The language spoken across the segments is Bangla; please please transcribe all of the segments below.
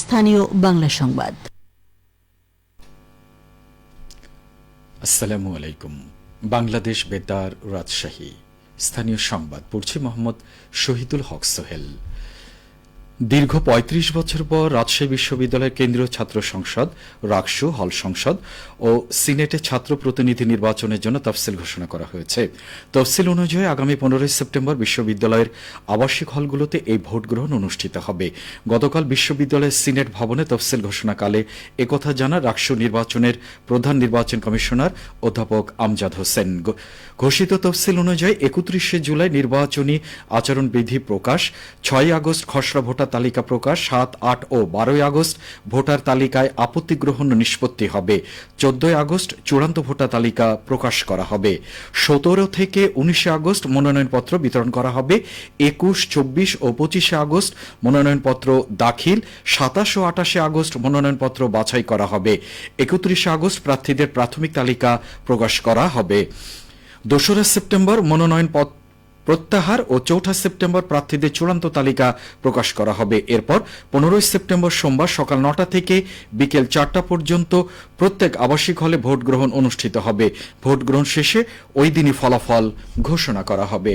স্থানীয় বাংলা সংবাদ। আসসালামু আলাইকুম। বাংলাদেশ বেতার, রাজশাহী। স্থানীয় সংবাদ পড়ছি মোহাম্মদ শহীদুল হক সোহেল। দীর্ঘ ৩৫ বছর পর রাজশাহী বিশ্ববিদ্যালয়ের কেন্দ্রীয় ছাত্র সংসদ, রাকসু, হল সংসদ ও সিনেটে ছাত্র প্রতিনিধি নির্বাচনের জন্য তফসিল ঘোষণা করা হয়েছে। তফসিল অনুযায়ী আগামী 15 সেপ্টেম্বর বিশ্ববিদ্যালয়ের আবাসিক হলগুলোতে এই ভোট গ্রহণ অনুষ্ঠিত হবে। গতকাল বিশ্ববিদ্যালয়ের সিনেট ভবনে তফসিল ঘোষণাকালে একথা জানান রাকসু নির্বাচনের প্রধান নির্বাচন কমিশনার অধ্যাপক আমজাদ হোসেন। ঘোষিত তফসিল অনুযায়ী 31 জুলাই নির্বাচনী আচরণবিধি প্রকাশ, 6 আগস্ট খসড়া ভোটার তালিকা প্রকাশ, 7, 8 ও 12 আগস্ট ভোটার তালিকায় আপত্তি গ্রহণ নিষ্পত্তি হবে, 14 আগস্ট চূড়ান্ত ভোটার তালিকা প্রকাশ করা হবে, 17 থেকে 19 আগস্ট মনোনয়নপত্র বিতরণ করা হবে, 21, 24 ও 25 আগস্ট মনোনয়নপত্র দাখিল, 27 ও 28 আগস্ট মনোনয়নপত্র বাছাই করা হবে, 31 আগস্ট প্রার্থীদের প্রাথমিক তালিকা প্রকাশ করা হবে, 2 সেপ্টেম্বর মনোনয়নপত্র প্রত্যাহার ও 4 সেপ্টেম্বর প্রার্থীদের চূড়ান্ত তালিকা প্রকাশ করা হবে। এরপর 15 সেপ্টেম্বর সোমবার সকাল 9টা থেকে বিকেল 4টা পর্যন্ত প্রত্যেক আবাসিক হলে ভোট গ্রহণ অনুষ্ঠিত হবে। ভোট গ্রহণ শেষে ওই দিনই ফলাফল ঘোষণা করা হবে।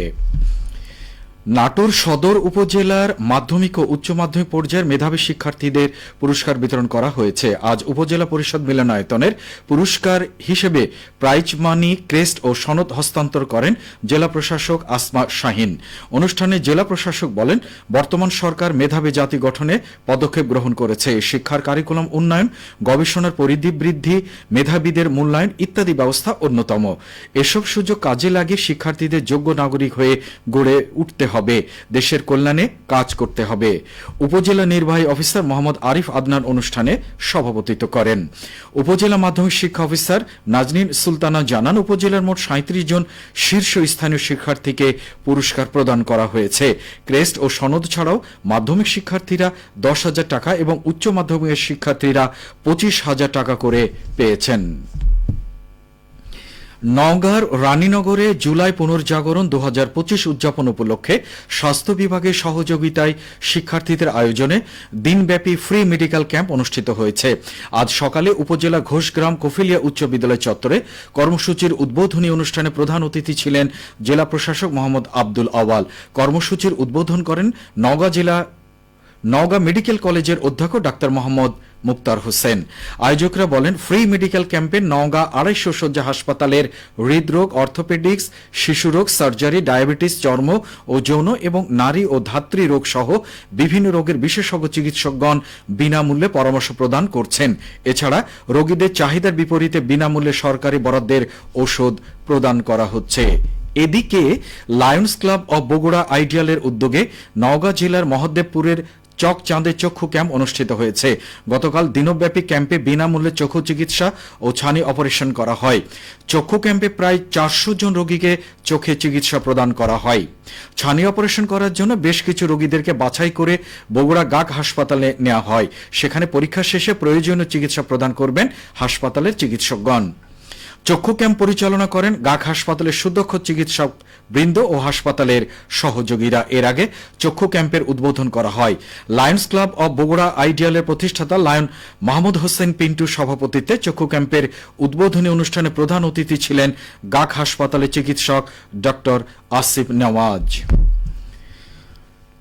নাটোর সদর উপজেলার মাধ্যমিক ও উচ্চ মাধ্যমিক পর্যায়ের মেধাবী শিক্ষার্থীদের পুরস্কার বিতরণ করা হয়েছে। আজ উপজেলা পরিষদ মিলনায়তনের পুরস্কার হিসেবে প্রাইজ মানি, ক্রেস্ট ও সনদ হস্তান্তর করেন জেলা প্রশাসক আসমা শাহিন। অনুষ্ঠানে জেলা প্রশাসক বলেন, বর্তমান সরকার মেধাবী জাতি গঠনে পদক্ষেপ গ্রহণ করেছে। শিক্ষার কারিকুলাম উন্নয়ন, গবেষণার পরিধি বৃদ্ধি, মেধাবীদের মূল্যায়ন ইত্যাদি ব্যবস্থা অন্যতম। এসব সুযোগ কাজে লাগিয়ে শিক্ষার্থীদের যোগ্য নাগরিক হয়ে গড়ে উঠতে হবে, দেশের কল্যাণে কাজ করতে হবে। উপজেলা নির্বাহী অফিসার মোহাম্মদ আরিফ আদনান অনুষ্ঠানে সভাপতিত্ব করেন। উপজেলা মাধ্যমিক শিক্ষা অফিসার নাজনীন সুলতানা জানান, উপজেলার মোট 37 জন শীর্ষ স্থানীয় শিক্ষার্থীকে পুরস্কার প্রদান করা হয়েছে। ক্রেস্ট ও সনদ ছাড়াও মাধ্যমিক শিক্ষার্থীরা 10,000 টাকা এবং উচ্চ মাধ্যমিকের শিক্ষার্থীরা 25,000 টাকা করে পেয়েছেন। নওগাঁর রানীনগরে জুলাই পুনর্জাগরণ 2025 উদযাপন উপলক্ষে স্বাস্থ্য বিভাগের সহযোগিতায় শিক্ষার্থীদের আয়োজনে দিনব্যাপী ফ্রি মেডিকেল ক্যাম্প অনুষ্ঠিত হয়েছে। আজ সকালে উপজেলা ঘোষগ্রাম কফিলিয়া উচ্চ বিদ্যালয় চত্বরে কর্মসূচির উদ্বোধনী অনুষ্ঠানে প্রধান অতিথি ছিলেন জেলা প্রশাসক মোহাম্মদ আব্দুল আওয়াল। কর্মসূচির উদ্বোধন করেন নওগাঁ মেডিকেল কলেজের অধ্যক্ষ ডাক্তার মোহাম্মদ মুক্তার হোসেন। আয়োজকরা বলেন, ফ্রি মেডিকেল ক্যাম্পে নওগাঁ 250 শয্যা হাসপাতালের হৃদরোগ, অর্থোপেডিক্স, শিশুরোগ, সার্জারি, ডায়াবেটিস, চর্ম ও যৌন এবং নারী ও ধাত্রী রোগ সহ বিভিন্ন রোগের বিশেষজ্ঞ চিকিৎসকগণ বিনামূল্যে পরামর্শ প্রদান করছেন। এছাড়া রোগীদের চাহিদার বিপরীতে বিনামূল্যে সরকারি বরাদ্দের ওষুধ প্রদান করা হচ্ছে। এদিকে লায়ন্স ক্লাব অব বগুড়া আইডিয়ালের উদ্যোগে নওগাঁ জেলার মহদেবপুরের চক চাঁদের চক্ষু ক্যাম্প অনুষ্ঠিত হয়েছে। গতকাল দিনব্যাপী ক্যাম্পে বিনামূল্যে চক্ষু চিকিৎসা ও ছানি অপারেশন করা হয়। চক্ষু ক্যাম্পে প্রায় 400 জন রোগীকে চোখে চিকিৎসা প্রদান করা হয়। ছানি অপারেশন করার জন্য বেশ কিছু রোগীদেরকে বাছাই করে বগুড়া গাক হাসপাতালে নেওয়া হয়। সেখানে পরীক্ষা শেষে প্রয়োজনীয় চিকিৎসা প্রদান করবেন হাসপাতালের চিকিৎসকগণ। চক্ষু ক্যাম্প পরিচালনা করেন গাক হাসপাতালের সুদক্ষ চিকিৎসক বৃন্দ ও হাসপাতালের সহযোগীরা। এর আগে চক্ষু ক্যাম্পের উদ্বোধন করা হয়। লায়ন্স ক্লাব অব বগুড়া আইডিয়ালের প্রতিষ্ঠাতা লায়ন মাহমুদ হোসেন পিন্টুর সভাপতিত্বে চক্ষু ক্যাম্পের উদ্বোধনী অনুষ্ঠানে প্রধান অতিথি ছিলেন গাক হাসপাতালের চিকিৎসক ডক্টর আসিফ নেওয়াজ।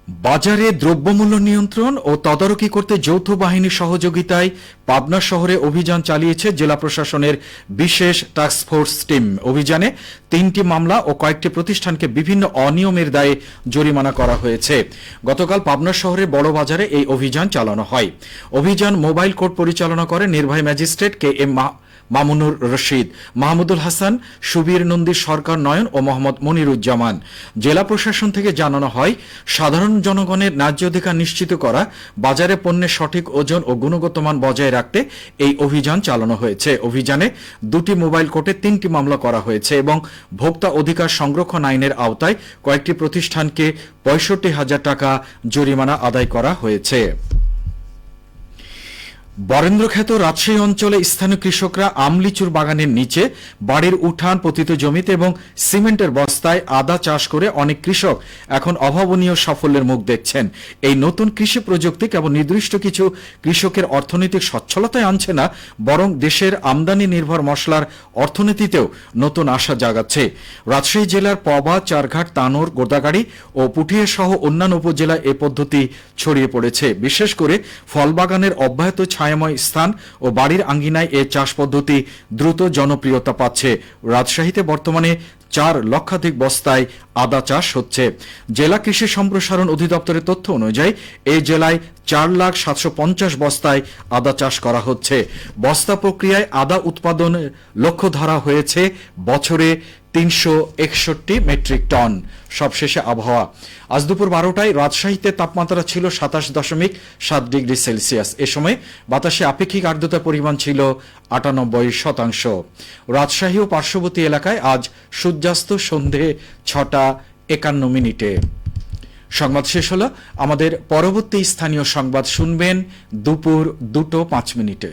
বাজারে দ্রব্যমূল্য নিয়ন্ত্রণ ও তদারকি করতে যৌথ বাহিনীর সহযোগিতায় পাবনা শহরে অভিযান চালিয়েছে জেলা প্রশাসনের বিশেষ টাস্কফোর্স টিম। অভিযানে 3টি মামলা ও কয়েকটি প্রতিষ্ঠানকে বিভিন্ন অনিয়মের দায়ে জরিমানা করা হয়েছে। গতকাল পাবনা শহরের বড় বাজারে এই অভিযান চালানো হয়। অভিযান মোবাইল কোর্ট পরিচালনা করে নির্বাহী magistrate K M Mamunur Rashid, Mahmudul Hasan, Subir Nandi Sarkar Nayan ও মোহাম্মদ মনিরুজ্জামান। জেলা প্রশাসন থেকে জানানো হয়, সাধারণ জনগণের ন্যায্য অধিকার নিশ্চিত করা, বাজারে পণ্যের সঠিক ওজন ও গুণগত মান বজায় রাখতে এই অভিযান চালানো হয়েছে। অভিযানে 2টি মোবাইল কোর্টে 3টি মামলা করা হয়েছে এবং ভোক্তা অধিকার সংরক্ষণ আইনের আওতায় কয়েকটি প্রতিষ্ঠানকে 65,000 টাকা জরিমানা আদায় করা হয়েছে। বরেন্দ্রখ্যাত রাজশাহী অঞ্চলে স্থানীয় কৃষকরা আমলিচুর বাগানের নিচে বাড়ির উঠান, পতিত জমিতে এবং সিমেন্টের বস্তায় আদা চাষ করে অনেক কৃষক এখন অভাবনীয় সাফল্যের মুখ দেখছেন। এই নতুন কৃষি প্রযুক্তি কেবল নির্দিষ্ট কিছু কৃষকের অর্থনৈতিক সচ্ছলতায় আনছে না, বরং দেশের আমদানি নির্ভর মশলার অর্থনীতিতেও নতুন আশা জাগাচ্ছে। রাজশাহী জেলার পবা, চারঘাট, তানোর, গোদাগাড়ি ও পুঠিয়া সহ অন্যান্য উপজেলায় এ পদ্ধতি ছড়িয়ে পড়েছে। বিশেষ করে ফলবাগানের অব্যাহত ছায়াময় স্থান ও বাড়ির আঙ্গিনায় এ চাষ পদ্ধতি দ্রুত জনপ্রিয়তা পাচ্ছে। রাজশাহীতে বর্তমানে 4 লক্ষাধিক বস্তায় আদা চাষ হচ্ছে। জেলা কৃষি সম্প্রসারণ অধিদপ্তরের তথ্য অনুযায়ী এই জেলায় 4,750,000 বস্তায় আদা চাষ করা হচ্ছে। বস্তা প্রক্রিয়ায় আদা উৎপাদনের লক্ষ্য ধরা হয়েছে বছরে 361 মেট্রিক টন। সবশেষে আবহাওয়া। আজ দুপুর 12টায় রাজশাহীতে তাপমাত্রা ছিল 27.7 ডিগ্রি সেলসিয়াস। এ সময় বাতাসে আপেক্ষিক আর্দ্রতার পরিমাণ ছিল 98%। রাজশাহী ও পার্শ্ববর্তী এলাকায় আজ সূর্যাস্ত সন্ধে 6:51। সংবাদ শেষ হলো। আমাদের পরবর্তী স্থানীয় সংবাদ শুনবেন দুপুর 2:05।